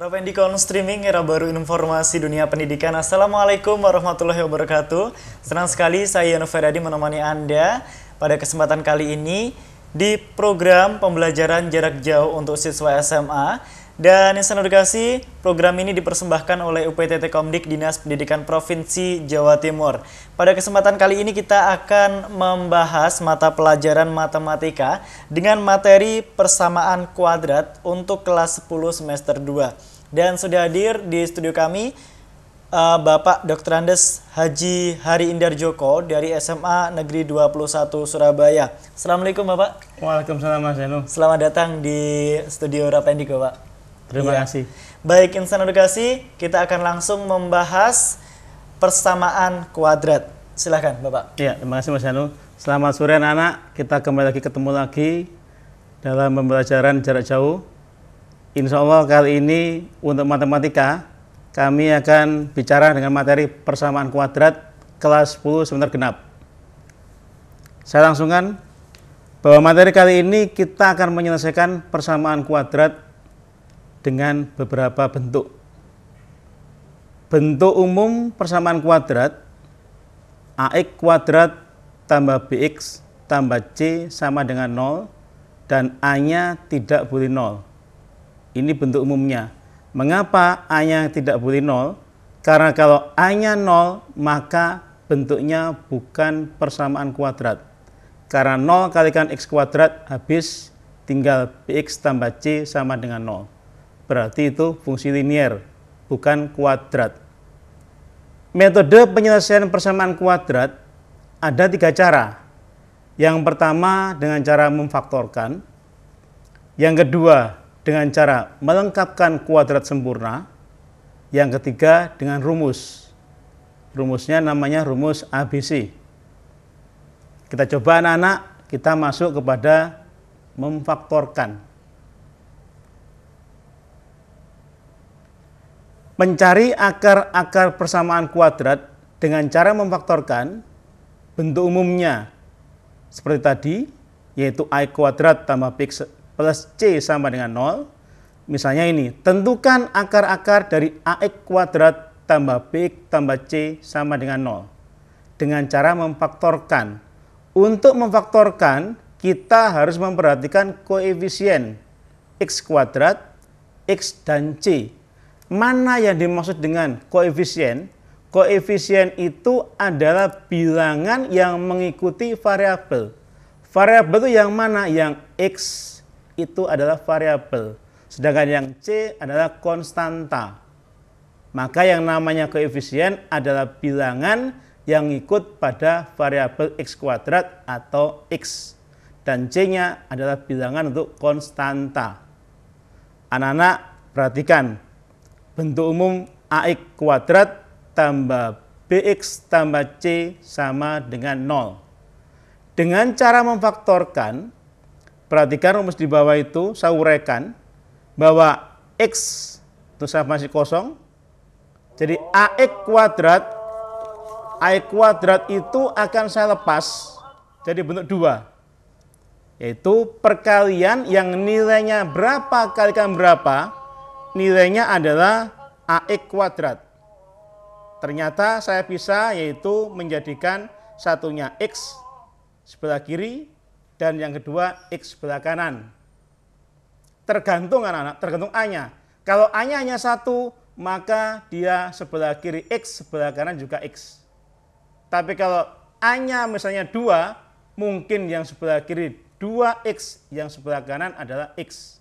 Rapendikon Streaming, era baru informasi dunia pendidikan. Assalamualaikum warahmatullahi wabarakatuh. Senang sekali saya Noveradi menemani Anda pada kesempatan kali ini di program pembelajaran jarak jauh untuk siswa SMA. Dan Insan Edukasi, program ini dipersembahkan oleh UPT Komdik Dinas Pendidikan Provinsi Jawa Timur. Pada kesempatan kali ini kita akan membahas mata pelajaran matematika dengan materi persamaan kuadrat untuk kelas 10 semester 2. Dan sudah hadir di studio kami Bapak Dr. Andes Haji Hari Indar Joko dari SMA Negeri 21 Surabaya. Assalamualaikum Bapak. Waalaikumsalam Mas Zeno. Selamat datang di studio Rapendiko Pak. Terima kasih. Baik, Insan Edukasi, kita akan langsung membahas persamaan kuadrat. Silakan Bapak. Ya, terima kasih Mas Zeno. Selamat sore anak-anak. Kita kembali lagi ketemu lagi dalam pembelajaran jarak jauh. Insya Allah kali ini untuk matematika kami akan bicara dengan materi persamaan kuadrat kelas 10 semester genap. Saya langsungkan bahwa materi kali ini kita akan menyelesaikan persamaan kuadrat dengan beberapa bentuk. Bentuk umum persamaan kuadrat AX kuadrat tambah BX tambah C sama dengan 0 dan A-nya tidak boleh 0. Ini bentuk umumnya. Mengapa A-nya tidak boleh 0? Karena kalau A-nya 0 maka bentuknya bukan persamaan kuadrat. Karena 0 kalikan X kuadrat habis, tinggal BX tambah C sama dengan 0. Berarti itu fungsi linier, bukan kuadrat. Metode penyelesaian persamaan kuadrat ada 3 cara. Yang pertama dengan cara memfaktorkan. Yang kedua dengan cara melengkapkan kuadrat sempurna. Yang ketiga dengan rumus. Rumusnya namanya rumus ABC. Kita coba anak-anak, kita masuk kepada memfaktorkan. Mencari akar-akar persamaan kuadrat dengan cara memfaktorkan, bentuk umumnya seperti tadi, yaitu A kuadrat tambah BX plus C sama dengan 0. Misalnya ini, tentukan akar-akar dari AX kuadrat tambah BX tambah C sama dengan 0. Dengan cara memfaktorkan. Untuk memfaktorkan, kita harus memperhatikan koefisien X kuadrat, X dan C. Mana yang dimaksud dengan koefisien? Koefisien itu adalah bilangan yang mengikuti variabel. Variabel itu yang mana? Yang X itu adalah variabel. Sedangkan yang C adalah konstanta. Maka yang namanya koefisien adalah bilangan yang ikut pada variabel X kuadrat atau X. Dan C-nya adalah bilangan untuk konstanta. Anak-anak perhatikan. Bentuk umum AX kuadrat tambah BX tambah C sama dengan 0. Dengan cara memfaktorkan, perhatikan rumus di bawah itu, saya uraikan bahwa X itu saya masih kosong. Jadi AX kuadrat itu akan saya lepas jadi bentuk 2. Yaitu perkalian yang nilainya berapa kalikan berapa, nilainya adalah AX kuadrat. Ternyata saya bisa yaitu menjadikan satunya X sebelah kiri dan yang kedua X sebelah kanan. Tergantung anak-anak, tergantung A-nya. Kalau A-nya hanya 1, maka dia sebelah kiri X, sebelah kanan juga X. Tapi kalau A-nya misalnya 2, mungkin yang sebelah kiri 2X, yang sebelah kanan adalah X.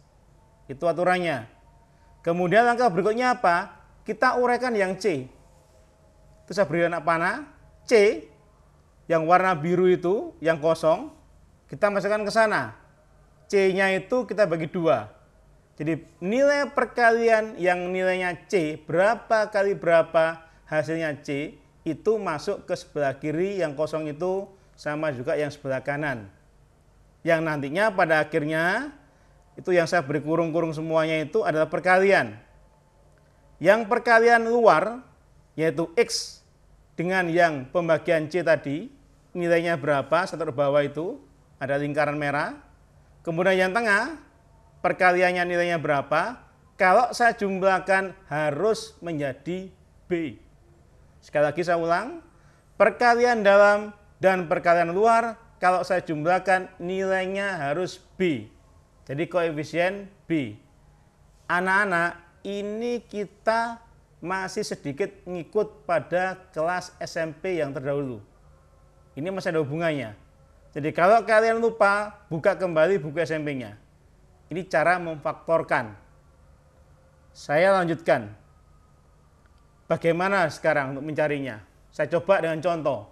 Itu aturannya. Kemudian langkah berikutnya apa? Kita uraikan yang C. Itu saya beri anak panah. C, yang warna biru itu, yang kosong, kita masukkan ke sana. C-nya itu kita bagi 2. Jadi nilai perkalian yang nilainya C, berapa kali berapa hasilnya C, itu masuk ke sebelah kiri, yang kosong itu sama juga yang sebelah kanan. Yang nantinya pada akhirnya, itu yang saya beri kurung-kurung semuanya itu adalah perkalian. Yang perkalian luar, yaitu X dengan yang pembagian C tadi, nilainya berapa, saya taruh bawah itu, ada lingkaran merah. Kemudian yang tengah, perkaliannya nilainya berapa, kalau saya jumlahkan harus menjadi B. Sekali lagi saya ulang, perkalian dalam dan perkalian luar kalau saya jumlahkan nilainya harus B. Jadi koefisien B. Anak-anak, ini kita masih sedikit ngikut pada kelas SMP yang terdahulu. Ini masih ada hubungannya. Jadi kalau kalian lupa, buka kembali buku SMP-nya. Ini cara memfaktorkan. Saya lanjutkan. Bagaimana sekarang untuk mencarinya? Saya coba dengan contoh.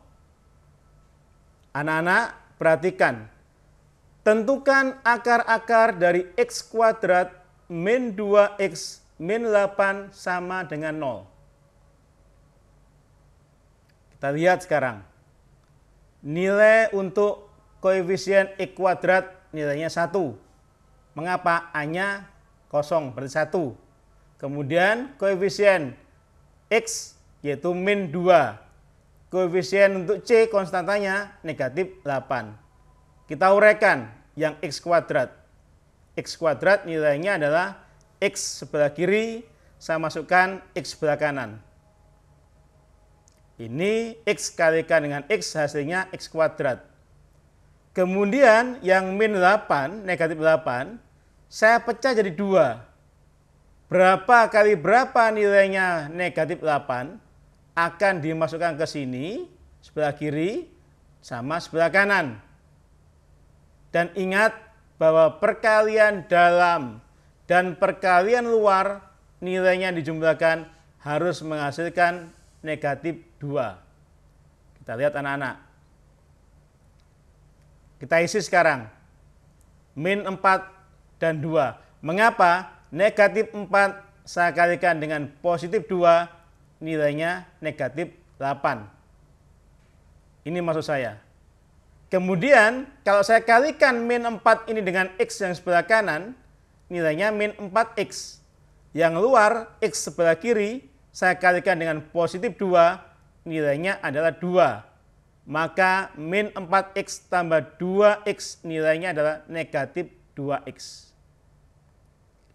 Anak-anak, perhatikan. Tentukan akar-akar dari X kuadrat min 2X min 8 sama dengan 0. Kita lihat sekarang. Nilai untuk koefisien X kuadrat nilainya 1. Mengapa? A-nya kosong, berarti 1. Kemudian koefisien X yaitu min 2. Koefisien untuk C konstantanya negatif 8. Kita uraikan yang X kuadrat. X kuadrat nilainya adalah X sebelah kiri, saya masukkan X sebelah kanan. Ini X kalikan dengan X hasilnya X kuadrat. Kemudian yang min 8, negatif 8, saya pecah jadi 2. Berapa kali berapa nilainya negatif 8 akan dimasukkan ke sini, sebelah kiri, sama sebelah kanan. Dan ingat bahwa perkalian dalam dan perkalian luar nilainya dijumlahkan harus menghasilkan negatif 2. Kita lihat anak-anak. Kita isi sekarang. Min 4 dan 2. Mengapa? Negatif 4 saya kalikan dengan positif 2, nilainya negatif 8. Ini maksud saya. Kemudian kalau saya kalikan min 4 ini dengan X yang sebelah kanan, nilainya min 4X. Yang luar X sebelah kiri, saya kalikan dengan positif 2, nilainya adalah 2. Maka min 4X tambah 2X nilainya adalah negatif 2X.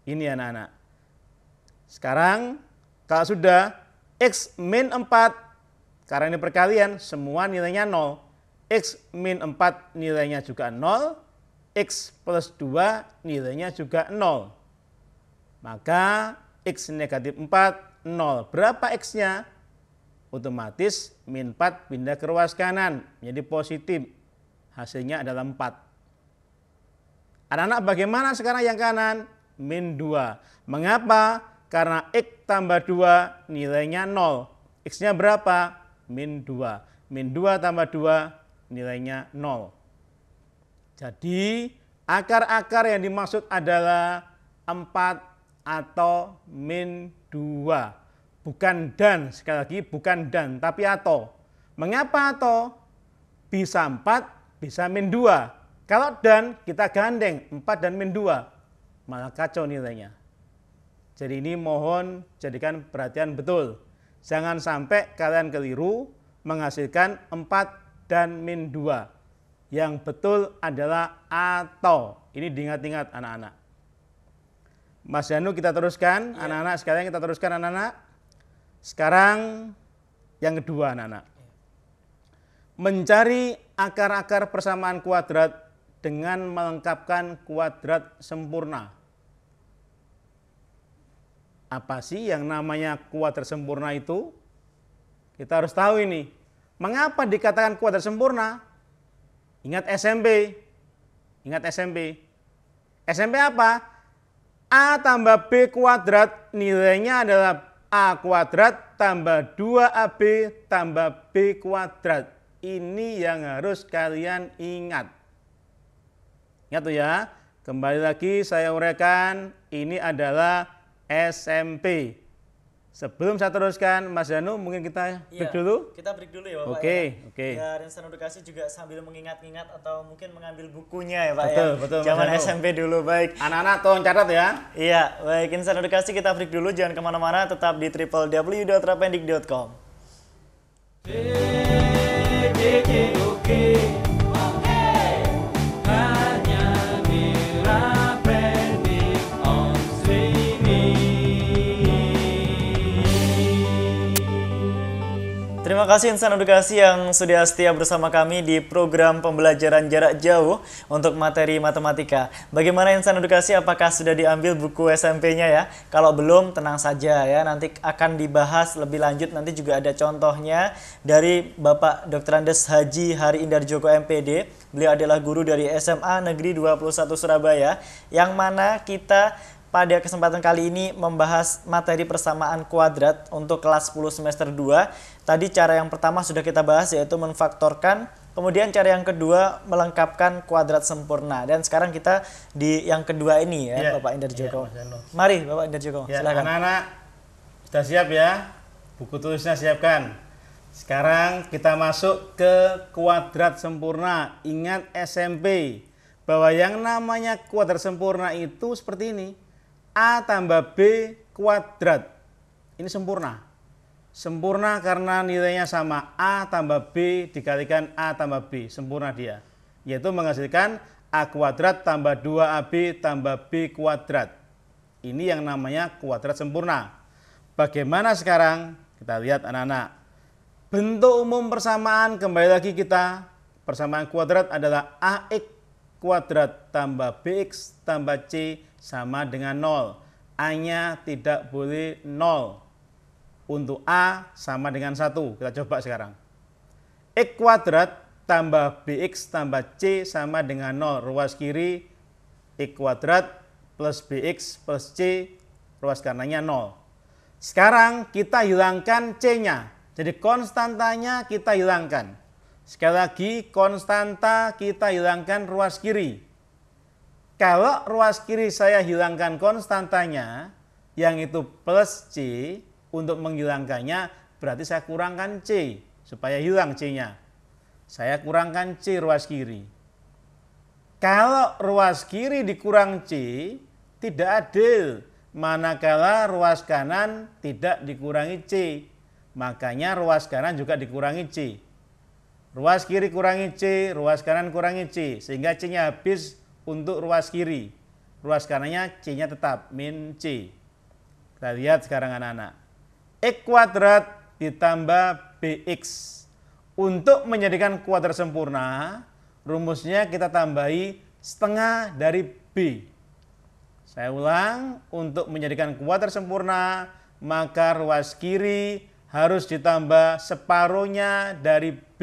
Ini anak-anak. Sekarang kalau sudah X min 4, karena ini perkalian, semua nilainya 0. X min 4 nilainya juga 0. X plus 2 nilainya juga 0. Maka X negatif 4, 0. Berapa X-nya? Otomatis min 4 pindah ke ruas kanan, menjadi positif. Hasilnya adalah 4. Anak-anak bagaimana sekarang yang kanan? Min 2. Mengapa? Karena X tambah 2 nilainya 0. X-nya berapa? Min 2. Min 2 tambah 2 nilainya 0. Jadi akar-akar yang dimaksud adalah 4 atau min 2. Bukan dan, sekali lagi bukan dan, tapi atau. Mengapa atau? Bisa 4, bisa min 2. Kalau dan, kita gandeng 4 dan min 2. Malah kacau nilainya. Jadi ini mohon jadikan perhatian betul. Jangan sampai kalian keliru menghasilkan 4 dan min 2. Yang betul adalah atau. Ini diingat-ingat anak-anak. Mas Janu kita teruskan, anak-anak sekalian kita teruskan anak-anak. Sekarang yang kedua anak-anak. Mencari akar-akar persamaan kuadrat dengan melengkapkan kuadrat sempurna. Apa sih yang namanya kuadrat sempurna itu? Kita harus tahu ini. Mengapa dikatakan kuadrat sempurna? Ingat SMP. Ingat SMP. SMP apa? A tambah B kuadrat nilainya adalah A kuadrat tambah 2AB tambah B kuadrat. Ini yang harus kalian ingat. Ingat tuh ya. Kembali lagi saya uraikan. Ini adalah SMP. Sebelum saya teruskan, Mas Janu mungkin kita break dulu? Kita break dulu ya Bapak. Oke. Ya, Insan Edukasi juga sambil mengingat-ingat atau mungkin mengambil bukunya ya Pak. Betul, Zaman SMP dulu, baik. Anak-anak tolong catat ya. Iya, baik. Insan Edukasi kita break dulu, jangan kemana-mana, tetap di www.rapendik.com. Hanya di Rapendik on streaming. kasih insan edukasi yang sudah setia bersama kami di program pembelajaran jarak jauh untuk materi matematika. Bagaimana insan edukasi, apakah sudah diambil buku SMP-nya ya? Kalau belum, tenang saja ya, nanti akan dibahas lebih lanjut, nanti juga ada contohnya dari Bapak Dr. Andes Haji Hari Indar Joko MPD. Beliau adalah guru dari SMA Negeri 21 Surabaya, yang mana kita pada kesempatan kali ini membahas materi persamaan kuadrat untuk kelas 10 semester 2. Tadi cara yang pertama sudah kita bahas, yaitu memfaktorkan. Kemudian cara yang kedua melengkapkan kuadrat sempurna. Dan sekarang kita di yang kedua ini ya, Bapak Indar Joko. Mari Bapak Indar Joko, silakan. Anak-anak sudah siap ya? Buku tulisnya siapkan. Sekarang kita masuk ke kuadrat sempurna. Ingat SMP bahwa yang namanya kuadrat sempurna itu seperti ini. A tambah B kuadrat. Ini sempurna. Sempurna karena nilainya sama. A tambah B dikalikan A tambah B. Sempurna dia. Yaitu menghasilkan A kuadrat tambah 2AB tambah B kuadrat. Ini yang namanya kuadrat sempurna. Bagaimana sekarang? Kita lihat anak-anak. Bentuk umum persamaan, kembali lagi kita. Persamaan kuadrat adalah AX kuadrat tambah BX tambah C sama dengan 0. A-nya tidak boleh 0. Untuk A sama dengan 1. Kita coba sekarang. X kuadrat tambah BX tambah C sama dengan 0. Ruas kiri X kuadrat plus BX plus C, ruas kanannya 0. Sekarang kita hilangkan C-nya. Jadi konstantanya kita hilangkan. Sekali lagi, konstanta kita hilangkan ruas kiri. Kalau ruas kiri saya hilangkan konstantanya, yang itu plus C, untuk menghilangkannya berarti saya kurangkan C, supaya hilang C-nya. Saya kurangkan C ruas kiri. Kalau ruas kiri dikurang C, tidak adil. Manakala ruas kanan tidak dikurangi C, makanya ruas kanan juga dikurangi C. Ruas kiri kurangi C, ruas kanan kurangi C, sehingga C-nya habis untuk ruas kiri. Ruas kanannya C-nya tetap, min C. Kita lihat sekarang anak-anak. X kuadrat ditambah BX. Untuk menjadikan kuadrat sempurna, rumusnya kita tambahi setengah dari B. Saya ulang, untuk menjadikan kuadrat sempurna, maka ruas kiri harus ditambah separuhnya dari B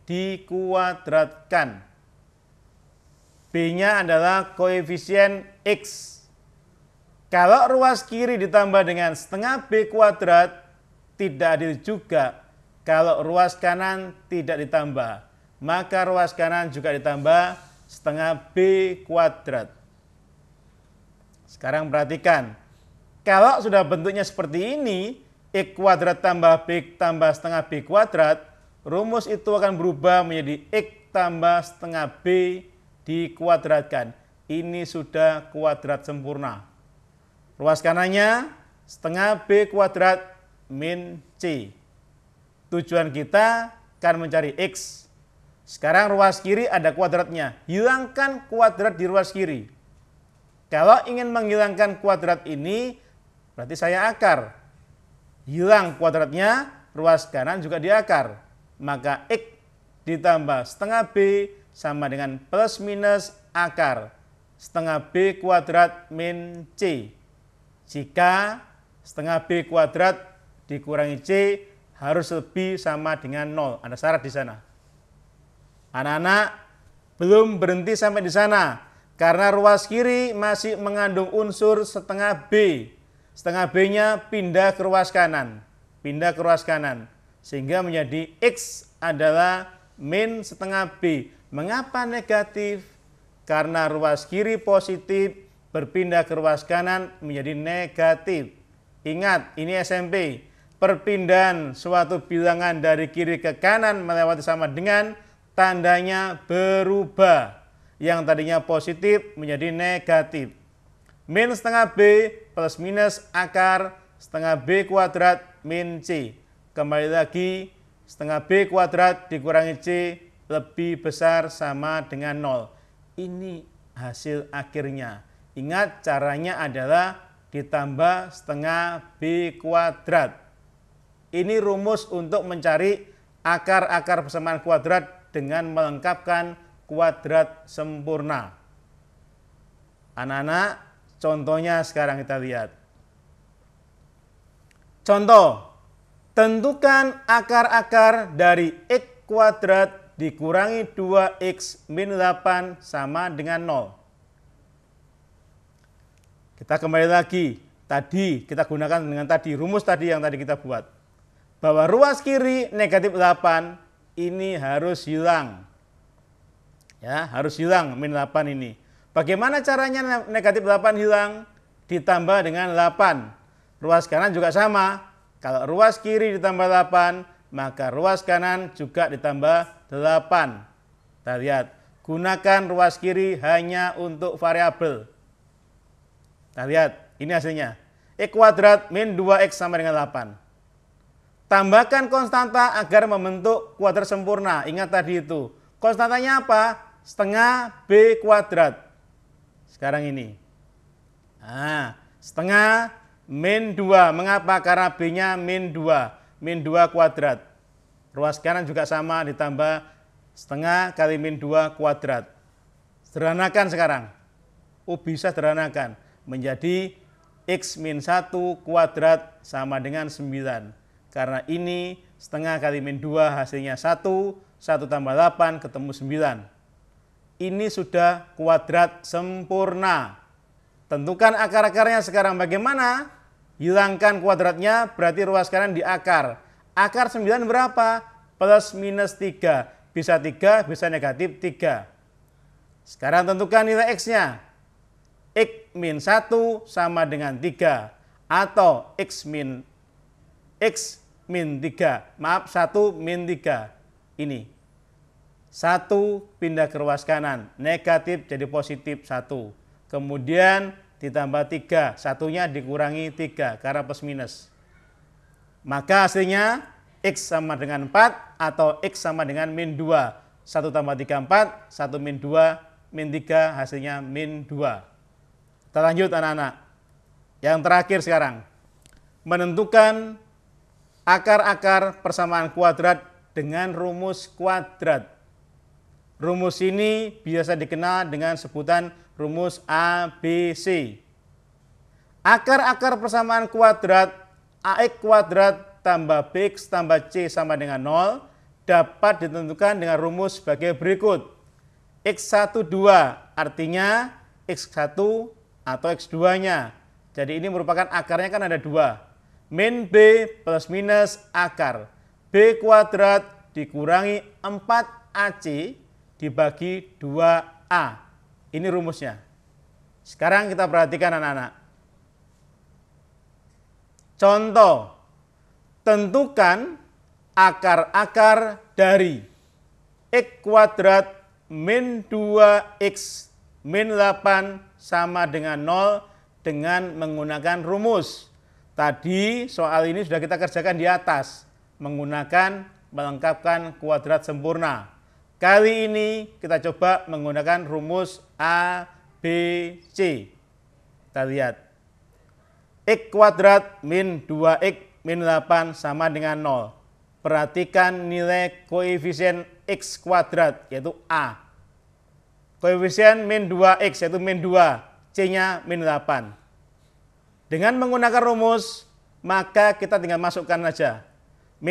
dikuadratkan. B-nya adalah koefisien X. Kalau ruas kiri ditambah dengan setengah B kuadrat, tidak adil juga. Kalau ruas kanan tidak ditambah, maka ruas kanan juga ditambah setengah B kuadrat. Sekarang perhatikan, kalau sudah bentuknya seperti ini, X kuadrat tambah B tambah setengah B kuadrat, rumus itu akan berubah menjadi X tambah setengah B dikuadratkan. Ini sudah kuadrat sempurna. Ruas kanannya setengah B kuadrat min C. Tujuan kita kan mencari X. Sekarang ruas kiri ada kuadratnya. Hilangkan kuadrat di ruas kiri. Kalau ingin menghilangkan kuadrat ini, berarti saya akar. Hilang kuadratnya, ruas kanan juga diakar. Maka X ditambah setengah B sama dengan plus minus akar setengah B kuadrat min C. Jika setengah B kuadrat dikurangi C harus lebih sama dengan 0. Ada syarat di sana. Anak-anak belum berhenti sampai di sana. Karena ruas kiri masih mengandung unsur setengah B. Setengah B-nya pindah ke ruas kanan. Pindah ke ruas kanan. Sehingga menjadi X adalah min setengah B. Mengapa negatif? Karena ruas kiri positif berpindah ke ruas kanan menjadi negatif. Ingat, ini SMP. Perpindahan suatu bilangan dari kiri ke kanan melewati sama dengan tandanya berubah. Yang tadinya positif menjadi negatif. Min setengah B plus minus akar setengah B kuadrat min C. Kembali lagi, setengah B kuadrat dikurangi C lebih besar sama dengan 0. Ini hasil akhirnya. Ingat, caranya adalah ditambah setengah B kuadrat. Ini rumus untuk mencari akar-akar persamaan kuadrat dengan melengkapkan kuadrat sempurna. Anak-anak, contohnya sekarang kita lihat. Contoh, tentukan akar-akar dari X kuadrat dikurangi 2X min 8 sama dengan 0. Kita kembali lagi, tadi kita gunakan dengan rumus tadi yang tadi kita buat. Bahwa ruas kiri negatif 8 ini harus hilang. Ya, harus hilang min 8 ini. Bagaimana caranya negatif 8 hilang? Ditambah dengan 8. Ruas kanan juga sama. Kalau ruas kiri ditambah 8, maka ruas kanan juga ditambah 8. Kita lihat, gunakan ruas kiri hanya untuk variabel. Kita lihat, ini hasilnya. X kuadrat min 2X sama dengan 8. Tambahkan konstanta agar membentuk kuadrat sempurna. Ingat tadi itu. Konstantanya apa? Setengah B kuadrat. Sekarang ini. Nah, setengah min 2. Mengapa? Karena B-nya min 2. Min 2 kuadrat. Ruas kanan juga sama ditambah setengah kali min 2 kuadrat. Sederhanakan sekarang. Bisa sederhanakan. Menjadi X min 1 kuadrat sama dengan 9. Karena ini setengah kali min 2 hasilnya 1. 1 tambah 8 ketemu 9. Ini sudah kuadrat sempurna. Tentukan akar-akarnya sekarang bagaimana? Hilangkan kuadratnya berarti ruas kanan di akar. Akar 9 berapa? Plus minus 3. Bisa 3, bisa negatif 3. Sekarang tentukan nilai X-nya. X min 1 sama dengan 3. Atau X min 3. Maaf, 1 min 3. Ini. 1 pindah ke ruas kanan. Negatif jadi positif 1. Kemudian ditambah 3. Satunya dikurangi 3 karena plus minus. Maka hasilnya X sama dengan 4 atau X sama dengan min 2. 1 tambah 3, 4. 1 min 2, min 3 hasilnya min 2. Kita lanjut anak-anak. Yang terakhir sekarang. Menentukan akar-akar persamaan kuadrat dengan rumus kuadrat. Rumus ini biasa dikenal dengan sebutan rumus ABC. Akar-akar persamaan kuadrat AX kuadrat tambah BX tambah C sama dengan 0 dapat ditentukan dengan rumus sebagai berikut. X1, 2 artinya X1 atau X2-nya. Jadi ini merupakan akarnya kan ada 2. Min B plus minus akar B kuadrat dikurangi 4AC dibagi 2A. Ini rumusnya. Sekarang kita perhatikan anak-anak. Contoh, tentukan akar-akar dari X kuadrat min 2X min 8 sama dengan 0 dengan menggunakan rumus. Tadi soal ini sudah kita kerjakan di atas. Menggunakan melengkapkan kuadrat sempurna. Kali ini kita coba menggunakan rumus A, B, C. Kita lihat. X kuadrat min 2X min 8 sama dengan 0. Perhatikan nilai koefisien X kuadrat yaitu A. Koefisien min 2X yaitu min 2. C-nya min 8. Dengan menggunakan rumus, maka kita tinggal masukkan saja. 1,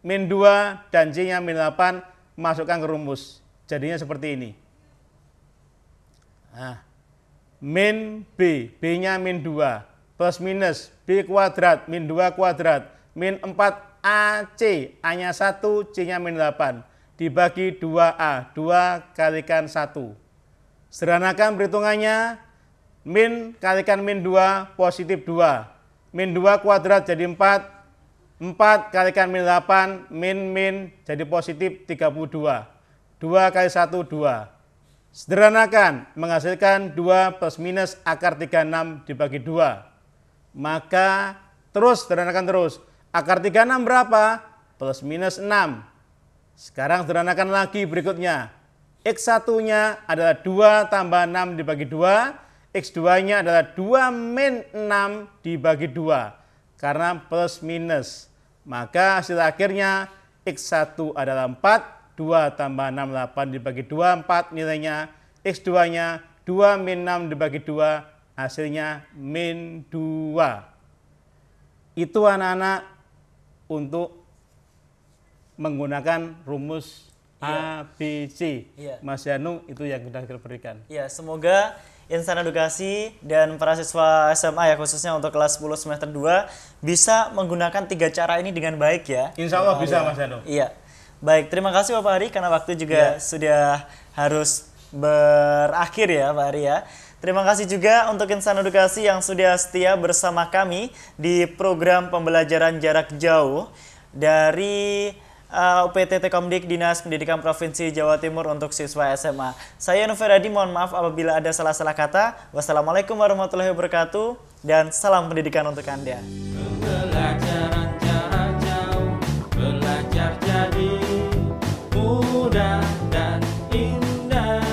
min 2, dan C-nya min 8, masukkan ke rumus. Jadinya seperti ini. Nah, min B, B-nya min 2, plus minus B kuadrat, min 2 kuadrat, min 4AC, A-nya 1, C-nya min 8. Dibagi 2A, 2 kalikan 1. Sederhanakan perhitungannya, min kalikan min 2, positif 2. Min 2 kuadrat jadi 4, 4 kalikan min 8, min jadi positif 32. 2 kali 1, 2. Sederhanakan, menghasilkan 2 plus minus akar 36 dibagi 2. Maka terus sederhanakan terus. Akar 36 berapa? Plus minus 6. Sekarang sederhanakan lagi berikutnya. X1-nya adalah 2 tambah 6 dibagi 2. X2-nya adalah 2 min 6 dibagi 2. Karena plus minus. Maka hasil akhirnya X1 adalah 4, 2 tambah 6, 8 dibagi 2, 4 nilainya. X2-nya 2 min 6 dibagi 2, hasilnya min 2. Itu anak-anak untuk menggunakan rumus ABC. Mas Yanu, itu yang sudah kita berikan. Ya, semoga insan edukasi dan para siswa SMA ya, khususnya untuk kelas 10 semester 2 bisa menggunakan 3 cara ini dengan baik ya. Insya Allah bisa, Mas Yanu. Iya. Baik, terima kasih Bapak Hari karena waktu juga sudah harus berakhir ya Pak Ari ya. Terima kasih juga untuk insan edukasi yang sudah setia bersama kami di program pembelajaran jarak jauh dari UPT Tekomdik Dinas Pendidikan Provinsi Jawa Timur untuk siswa SMA. Saya Noveradi, mohon maaf apabila ada salah-salah kata. Wassalamualaikum warahmatullahi wabarakatuh dan salam pendidikan untuk Anda. Pembelajaran jarak jauh, belajar jadi mudah dan indah.